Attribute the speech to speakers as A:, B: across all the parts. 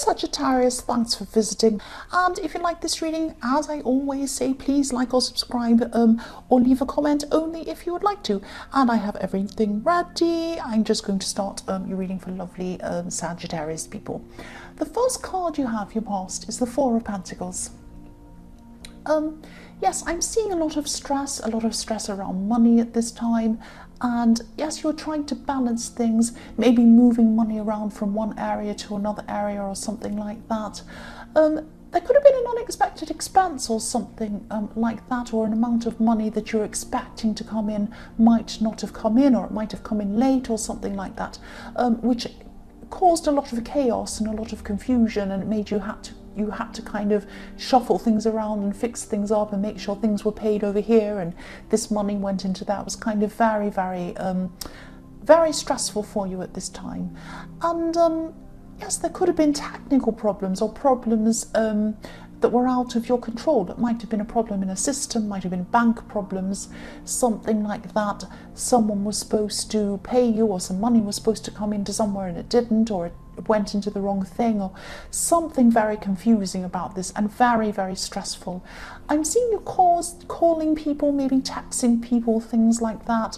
A: Sagittarius, thanks for visiting, and if you like this reading, as I always say, please like or subscribe, or leave a comment only if you would like to. And I have everything ready. I'm just going to start your reading for lovely Sagittarius people. The first card you have, your past, is the Four of Pentacles. Yes, I'm seeing a lot of stress around money at this time. And yes, you're trying to balance things, maybe moving money around from one area to another area or something like that. There could have been an unexpected expense or something like that, or an amount of money that you're expecting to come in might not have come in, or it might have come in late or something like that, which caused a lot of chaos and a lot of confusion, and it made you had to kind of shuffle things around and fix things up and make sure things were paid over here and this money went into that. It was kind of very, very, very stressful for you at this time. And yes, there could have been technical problems or problems that were out of your control. It might have been a problem in a system, might have been bank problems, something like that. Someone was supposed to pay you, or some money was supposed to come into somewhere and it didn't, or it went into the wrong thing, or something very confusing about this and very, very stressful. I'm seeing you calling people, maybe texting people, things like that,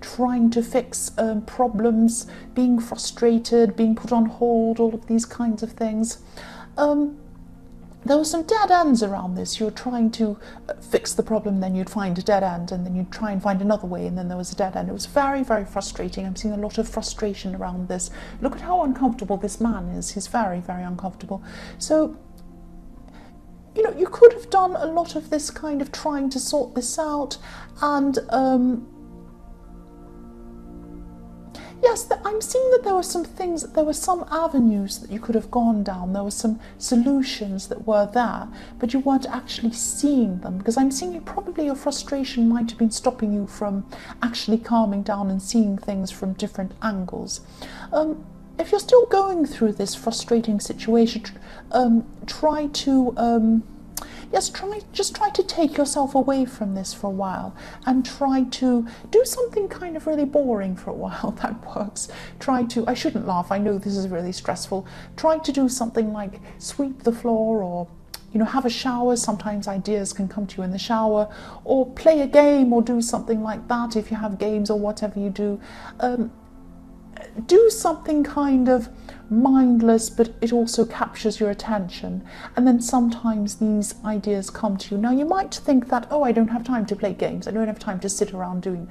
A: trying to fix problems, being frustrated, being put on hold, all of these kinds of things. There were some dead ends around this. You were trying to fix the problem, then you'd find a dead end, and then you'd try and find another way, and then there was a dead end. It was very, very frustrating. I'm seeing a lot of frustration around this. Look at how uncomfortable this man is. He's very, very uncomfortable. So, you know, you could have done a lot of this kind of trying to sort this out, and yes, I'm seeing that there were some things, there were some avenues that you could have gone down. There were some solutions that were there, but you weren't actually seeing them, because I'm seeing probably your frustration might have been stopping you from actually calming down and seeing things from different angles. If you're still going through this frustrating situation, try to yes, just try to take yourself away from this for a while and try to do something kind of really boring for a while. That works. I shouldn't laugh, I know this is really stressful. Try to do something like sweep the floor, or, you know, have a shower. Sometimes ideas can come to you in the shower, or play a game, or do something like that if you have games or whatever you do. Do something kind of mindless, but it also captures your attention, and then sometimes these ideas come to you. Now, you might think that, oh, I don't have time to play games, I don't have time to sit around doing,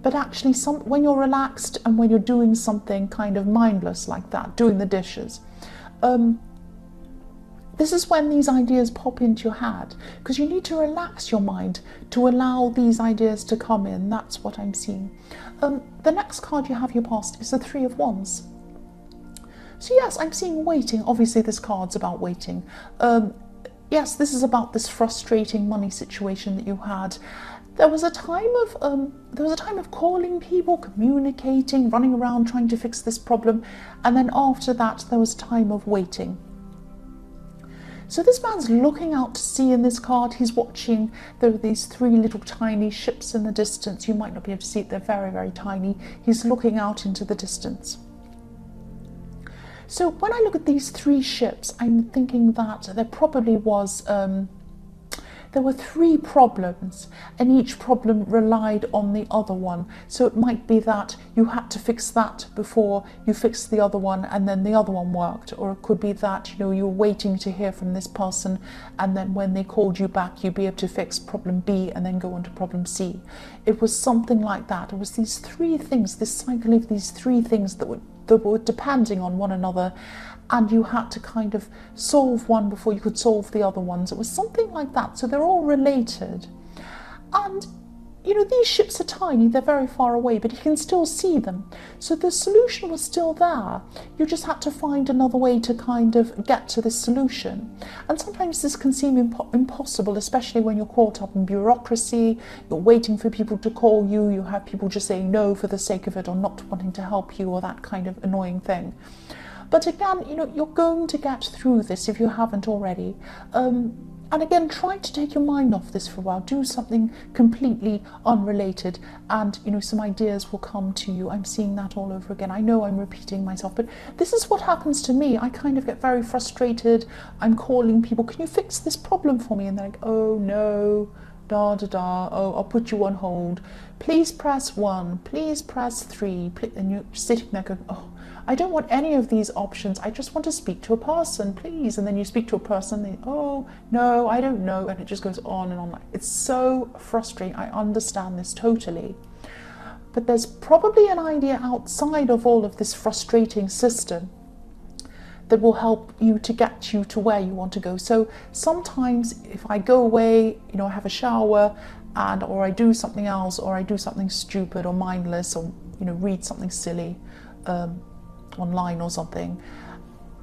A: but actually when you're relaxed and when you're doing something kind of mindless like that, doing the dishes, this is when these ideas pop into your head, because you need to relax your mind to allow these ideas to come in. That's what I'm seeing. The next card you have, your past, is the Three of Wands. So yes, I'm seeing waiting. Obviously this card's about waiting. Yes, this is about this frustrating money situation that you had. There was a time of calling people, communicating, running around trying to fix this problem, and then after that there was a time of waiting. So this man's looking out to sea in this card. He's watching. There are these three little tiny ships in the distance. You might not be able to see it. They're very, very tiny. He's looking out into the distance. So when I look at these three ships, I'm thinking that there probably was, there were three problems, and each problem relied on the other one. So it might be that you had to fix that before you fixed the other one, and then the other one worked. Or it could be that, you know, you were waiting to hear from this person, and then when they called you back, you'd be able to fix problem B and then go on to problem C. It was something like that. It was these three things, this cycle of these three things that were depending on one another, and you had to kind of solve one before you could solve the other ones. It was something like that. So they're all related. And, you know, these ships are tiny, they're very far away, but you can still see them. So the solution was still there. You just had to find another way to kind of get to this solution. And sometimes this can seem impossible, especially when you're caught up in bureaucracy, you're waiting for people to call you, you have people just saying no for the sake of it, or not wanting to help you, or that kind of annoying thing. But again, you know, you're going to get through this if you haven't already. And again, try to take your mind off this for a while. Do something completely unrelated, and some ideas will come to you. I'm seeing that all over again. I know I'm repeating myself, but this is what happens to me. I kind of get very frustrated. I'm calling people, can you fix this problem for me? And they're like, oh no, da da da, oh, I'll put you on hold. Please press 1, please press 3, and you're sitting there going, oh, I don't want any of these options. I just want to speak to a person, please. And then you speak to a person, they, oh, no, I don't know. And it just goes on and on. It's so frustrating. I understand this totally. But there's probably an idea outside of all of this frustrating system that will help you to get you to where you want to go. So sometimes if I go away, I have a shower, or I do something else, or I do something stupid or mindless, or read something silly, online or something,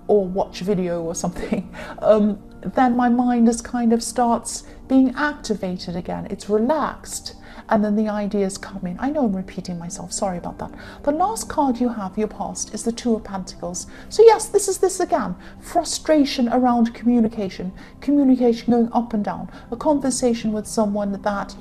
A: or watch a video or something, then my mind just kind of starts being activated again. It's relaxed, and then the ideas come in. I know I'm repeating myself, sorry about that. The last card you have, your past, is the Two of Pentacles. So yes, this is this again. Frustration around communication going up and down. A conversation with someone that,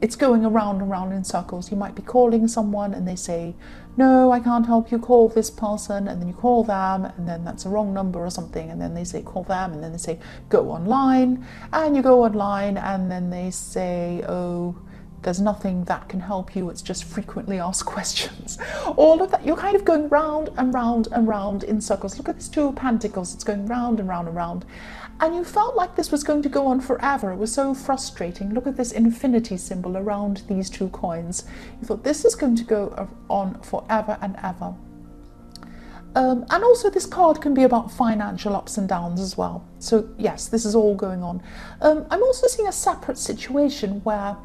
A: it's going around and round in circles. You might be calling someone and they say, no, I can't help you, call this person, and then you call them, and then that's a wrong number or something, and then they say call them, and then they say go online, and you go online, and then they say, oh, there's nothing that can help you, it's just frequently asked questions. All of that, you're kind of going round and round and round in circles. Look at this Two of Pentacles, it's going round and round and round. And you felt like this was going to go on forever. It was so frustrating. Look at this infinity symbol around these two coins. You thought this is going to go on forever and ever. And also this card can be about financial ups and downs as well. So yes, this is all going on. I'm also seeing a separate situation where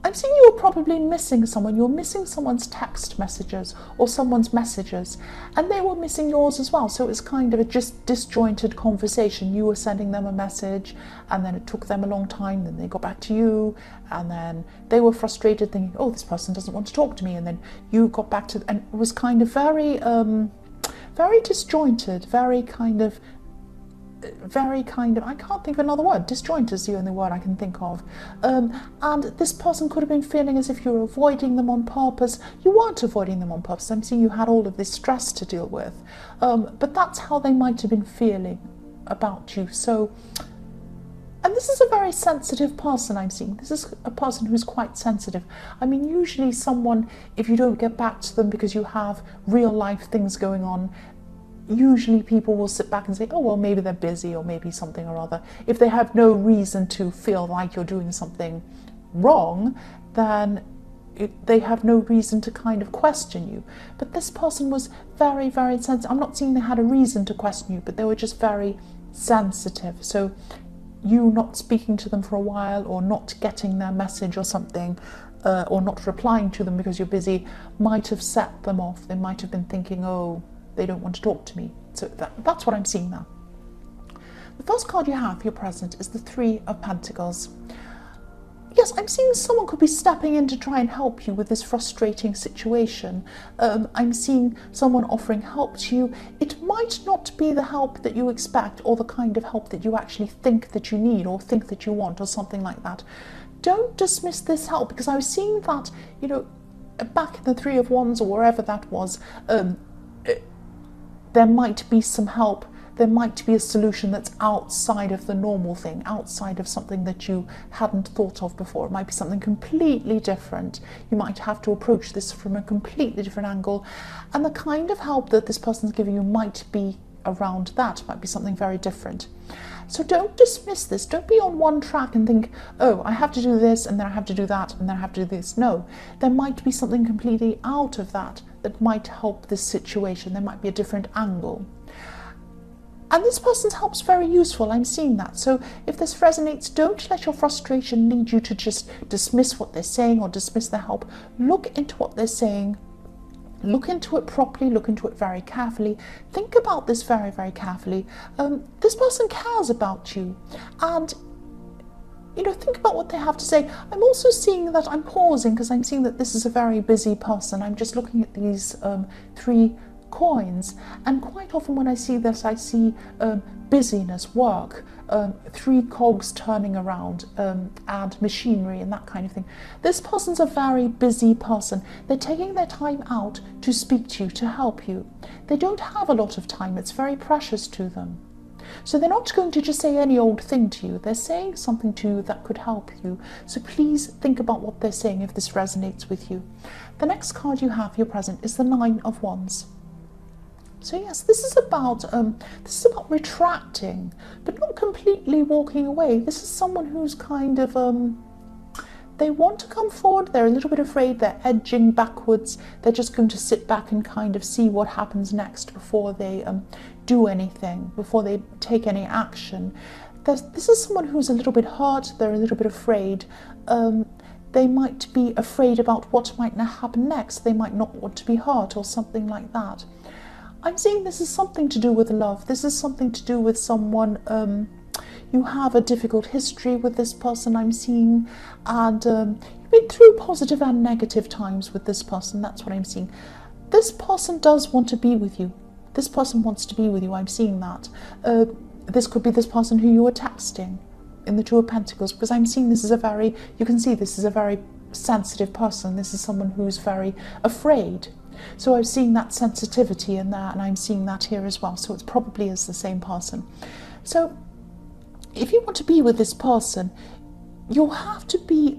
A: I'm seeing you're probably missing someone. You're missing someone's text messages or someone's messages, and they were missing yours as well. So it's kind of a just disjointed conversation. You were sending them a message, and then it took them a long time. Then they got back to you, and then they were frustrated, thinking, "Oh, this person doesn't want to talk to me." And then you got back to, and it was kind of very, very disjointed, very kind of, I can't think of another word. Disjoint is the only word I can think of. And this person could have been feeling as if you were avoiding them on purpose. You weren't avoiding them on purpose. I'm seeing you had all of this stress to deal with. But that's how they might have been feeling about you. So, and this is a very sensitive person I'm seeing. This is a person who's quite sensitive. I mean, usually someone, if you don't get back to them because you have real life things going on, usually people will sit back and say, oh, well, maybe they're busy or maybe something or other. If they have no reason to feel like you're doing something wrong, then they have no reason to kind of question you. But this person was very, very sensitive. I'm not saying they had a reason to question you, but they were just very sensitive. So you not speaking to them for a while, or not getting their message or something, or not replying to them because you're busy, might have set them off. They might have been thinking, oh, they don't want to talk to me. So that's what I'm seeing now. The first card you have, your present, is the Three of Pentacles. Yes, I'm seeing someone could be stepping in to try and help you with this frustrating situation. I'm seeing someone offering help to you. It might not be the help that you expect, or the kind of help that you actually think that you need or think that you want, or something like that. Don't dismiss this help, because I was seeing that, back in the Three of Wands or wherever that was, there might be some help, there might be a solution that's outside of the normal thing, outside of something that you hadn't thought of before. It might be something completely different. You might have to approach this from a completely different angle, and the kind of help that this person's giving you might be around that, might be something very different. So don't dismiss this. Don't be on one track and think, oh, I have to do this, and then I have to do that, and then I have to do this. No, there might be something completely out of that might help this situation. There might be a different angle. And this person's help's very useful. I'm seeing that. So if this resonates, don't let your frustration lead you to just dismiss what they're saying or dismiss their help. Look into what they're saying. Look into it properly, look into it very carefully. Think about this very, very carefully. This person cares about you, and think about what they have to say. I'm also seeing that, I'm pausing because I'm seeing that this is a very busy person. I'm just looking at these three coins. And quite often when I see this, I see busyness, work, 3 cogs turning around, and machinery and that kind of thing. This person's a very busy person. They're taking their time out to speak to you, to help you. They don't have a lot of time. It's very precious to them. So they're not going to just say any old thing to you. They're saying something to you that could help you. So please think about what they're saying if this resonates with you. The next card you have for your present is the 9 of Wands. So yes, this is about retracting, but not completely walking away. This is someone who's kind of they want to come forward. They're a little bit afraid. They're edging backwards. They're just going to sit back and kind of see what happens next before they do anything, before they take any action. This is someone who's a little bit hurt. They're a little bit afraid. They might be afraid about what might happen next. They might not want to be hurt or something like that. I'm seeing this is something to do with love. This is something to do with someone, you have a difficult history with this person, I'm seeing, and you've been through positive and negative times with this person. That's what I'm seeing. This person does want to be with you. This person wants to be with you. I'm seeing that. This could be this person who you were texting in the 2 of Pentacles, because I'm seeing this is you can see this is a very sensitive person. This is someone who's very afraid. So I'm seeing that sensitivity in there, and I'm seeing that here as well. So it probably is the same person. So if you want to be with this person, you have to be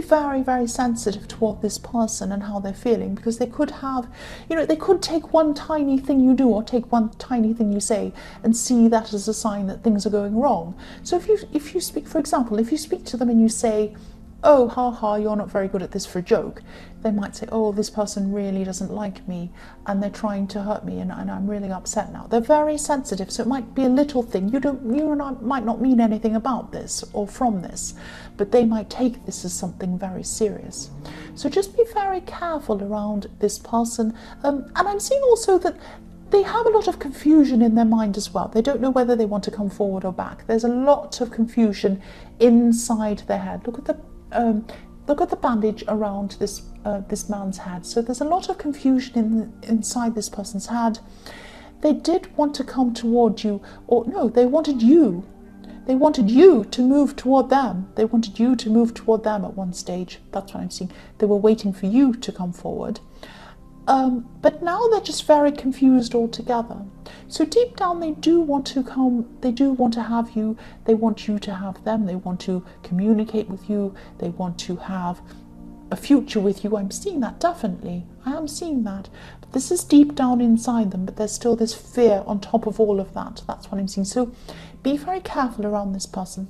A: very, very sensitive toward this person and how they're feeling, because they could have, they could take one tiny thing you do or take one tiny thing you say and see that as a sign that things are going wrong. So if you speak, for example, if you speak to them and you say, oh, haha, you're not very good at this, for a joke, they might say, oh, this person really doesn't like me and they're trying to hurt me and I'm really upset now. They're very sensitive, so it might be a little thing. Might not mean anything about this or from this, but they might take this as something very serious. So just be very careful around this person. And I'm seeing also that they have a lot of confusion in their mind as well. They don't know whether they want to come forward or back. There's a lot of confusion inside their head. Look at the bandage around this man's head. So there's a lot of confusion inside this person's head. They did want to come toward you, or no, they wanted you. They wanted you to move toward them. They wanted you to move toward them at one stage. That's what I'm seeing. They were waiting for you to come forward. But now they're just very confused altogether. So deep down they do want to come, they do want to have you, they want you to have them, they want to communicate with you, they want to have a future with you. I'm seeing that, definitely. I am seeing that. But this is deep down inside them, but there's still this fear on top of all of that. That's what I'm seeing. So be very careful around this person.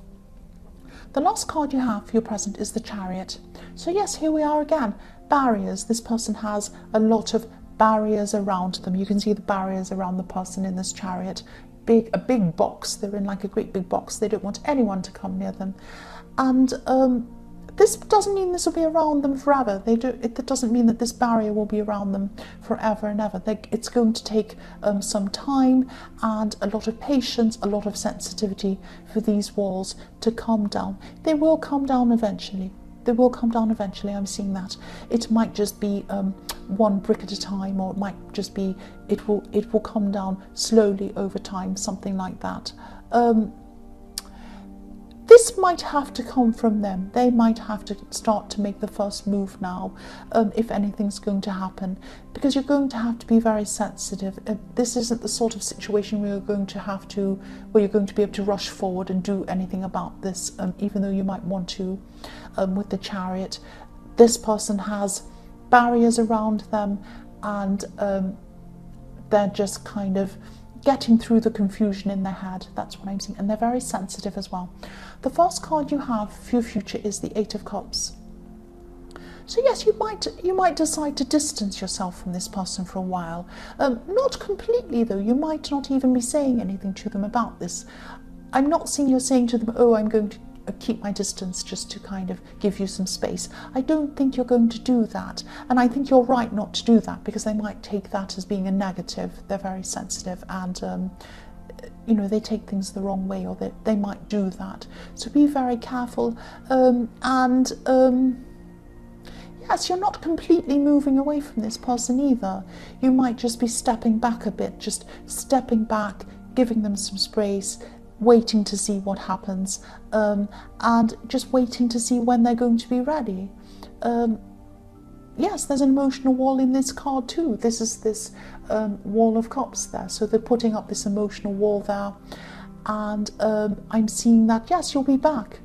A: The last card you have for your present is the Chariot. So yes, here we are again. Barriers. This person has a lot of barriers around them. You can see the barriers around the person in this Chariot. A big box. They're in like a great big box. They don't want anyone to come near them. And this doesn't mean this will be around them forever. It doesn't mean that this barrier will be around them forever and ever. It's going to take some time and a lot of patience, a lot of sensitivity for these walls to come down. They will come down eventually. They will come down eventually. I'm seeing that. It might just be one brick at a time, or it might just be it will come down slowly over time, something like that. This might have to come from them. They might have to start to make the first move now, if anything's going to happen, because you're going to have to be very sensitive. This isn't the sort of situation where you're going to be able to rush forward and do anything about this, even though you might want to. With the Chariot, this person has barriers around them, and they're just kind of getting through the confusion in their head. That's what I'm seeing. And they're very sensitive as well. The first card you have for your future is the 8 of Cups. So yes, you might decide to distance yourself from this person for a while. Not completely though. You might not even be saying anything to them about this. I'm not seeing you saying to them, oh, I'm going to keep my distance just to kind of give you some space. I don't think you're going to do that, and I think you're right not to do that, because they might take that as being a negative. They're very sensitive, and they take things the wrong way, or they might do that. So be very careful, yes, you're not completely moving away from this person either. You might just be stepping back a bit, just stepping back, giving them some space, waiting to see what happens, and just waiting to see when they're going to be ready. Yes, there's an emotional wall in this card too. This is this wall of cups there. So they're putting up this emotional wall there. And I'm seeing that, yes, you'll be back.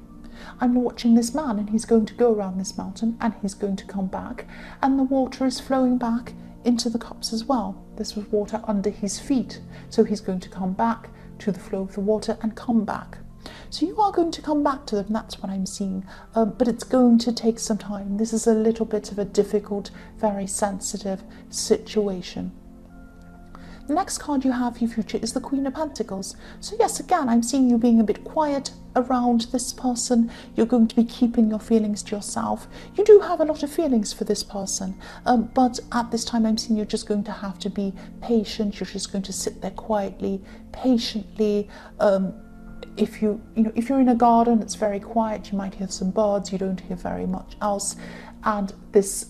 A: I'm watching this man, and he's going to go around this mountain, and he's going to come back. And the water is flowing back into the cups as well. This was water under his feet. So he's going to come back to the flow of the water and come back. So you are going to come back to them, that's what I'm seeing, but it's going to take some time. This is a little bit of a difficult, very sensitive situation. The next card you have for your future is the Queen of Pentacles. So yes, again, I'm seeing you being a bit quiet around this person. You're going to be keeping your feelings to yourself. You do have a lot of feelings for this person, but at this time I'm seeing you're just going to have to be patient. You're just going to sit there quietly, patiently. If you're in a garden, it's very quiet. You might hear some birds. You don't hear very much else. And this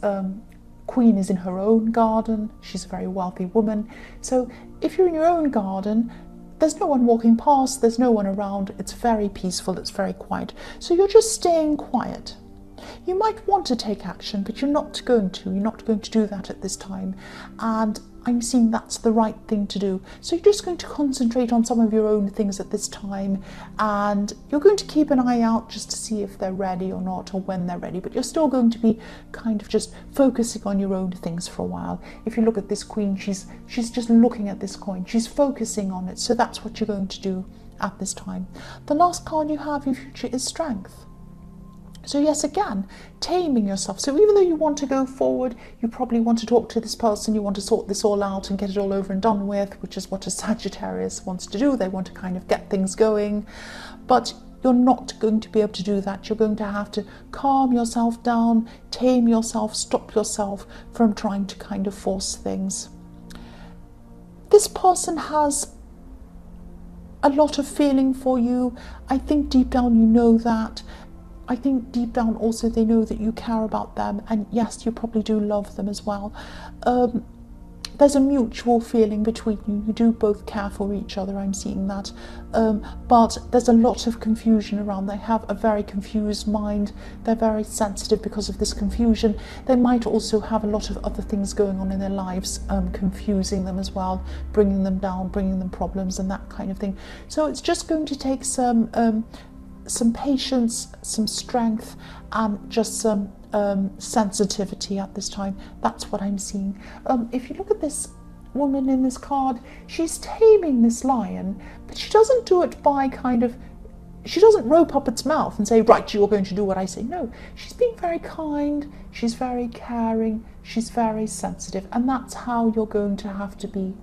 A: queen is in her own garden. She's a very wealthy woman. So if you're in your own garden, there's no one walking past. There's no one around. It's very peaceful. It's very quiet. So you're just staying quiet. You might want to take action, but you're not going to. You're not going to do that at this time. And I'm seeing that's the right thing to do. So you're just going to concentrate on some of your own things at this time, and you're going to keep an eye out just to see if they're ready or not, or when they're ready, but you're still going to be kind of just focusing on your own things for a while. If you look at this queen, she's just looking at this coin. She's focusing on it. So that's what you're going to do at this time. The last card you have in future is Strength. So yes, again, taming yourself. So even though you want to go forward, you probably want to talk to this person, you want to sort this all out and get it all over and done with, which is what a Sagittarius wants to do. They want to kind of get things going, but you're not going to be able to do that. You're going to have to calm yourself down, tame yourself, stop yourself from trying to kind of force things. This person has a lot of feeling for you. I think deep down you know that. I think deep down also they know that you care about them, and yes, you probably do love them as well. There's a mutual feeling between you. You do both care for each other, I'm seeing that. But there's a lot of confusion around. They have a very confused mind. They're very sensitive because of this confusion. They might also have a lot of other things going on in their lives, confusing them as well, bringing them down, bringing them problems and that kind of thing. So it's just going to take some patience, some strength, and just some sensitivity at this time. That's what I'm seeing. If you look at this woman in this card, she's taming this lion, but she doesn't do it by she doesn't rope up its mouth and say, right, you're going to do what I say. No, she's being very kind, she's very caring, she's very sensitive, and that's how you're going to have to be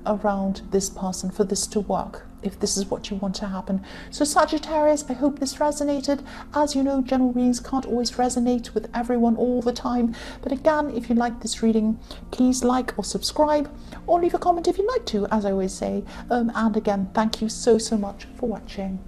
A: around this person for this to work, if this is what you want to happen. So Sagittarius, I hope this resonated. As you know, general readings can't always resonate with everyone all the time, but again, if you like this reading, please like or subscribe, or leave a comment if you'd like to, as I always say. And again, thank you so much for watching.